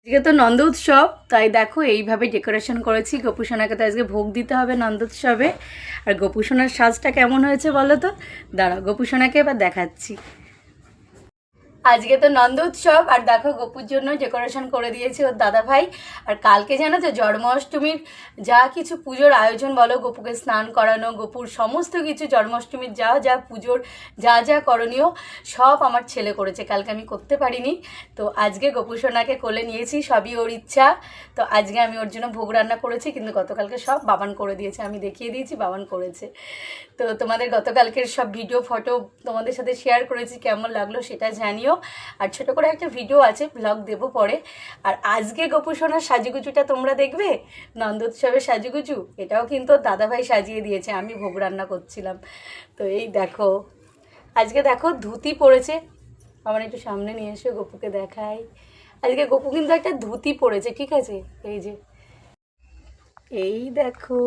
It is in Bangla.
আজকে তো নন্দ উৎসব, তাই দেখো এইভাবে ডেকোরেশন করেছি। গোপুসোনাকে তো আজকে ভোগ দিতে হবে নন্দ উৎসবে। আর গোপুসোনার সাজটা কেমন হয়েছে বলো তো? দাঁড়াও, গোপুসোনাকে এবার দেখাচ্ছি। আজকে তো নন্দ উৎসব, আর দেখো গোপুর জন্য ডেকোরেশন করে দিয়েছে ওর দাদা ভাই। আর কালকে জানো তো জন্মাষ্টমীর যা কিছু পুজোর আয়োজন বলো, গোপুকে স্নান করানো, গোপুর সমস্ত কিছু জন্মাষ্টমীর যা যা পুজোর যা যা করণীয় সব আমার ছেলে করেছে, কালকে আমি করতে পারিনি। তো আজকে গোপুসোনাকে কোলে নিয়েছি, সবই ওর ইচ্ছা। তো আজকে আমি ওর জন্য ভোগ রান্না করেছি, কিন্তু গতকালকে সব বাবান করে দিয়েছে, আমি দেখিয়ে দিয়েছি বাবান করেছে। তো তোমাদের গতকালকের সব ভিডিও ফটো তোমাদের সাথে শেয়ার করেছি, কেমন লাগলো সেটা জানিও। আর ছোট করে একটা ভিডিও আছে, ব্লগ দেবো পরে। আর আজকে গোপুসোনার সাজুগুজুটা তোমরা দেখবে, নন্দোৎসবের সাজুগুজু, এটাও কিন্তু দাদাভাই সাজিয়ে দিয়েছে, আমি ভোগ রান্না করছিলাম। তো এই দেখো, আজকে দেখো ধুতি পরেছে। আমার একটু সামনে নিয়ে এসে গপুকে দেখাই। আজকে গপু কিন্তু একটা ধুতি পরেছে, ঠিক আছে? এই যে, এই দেখো,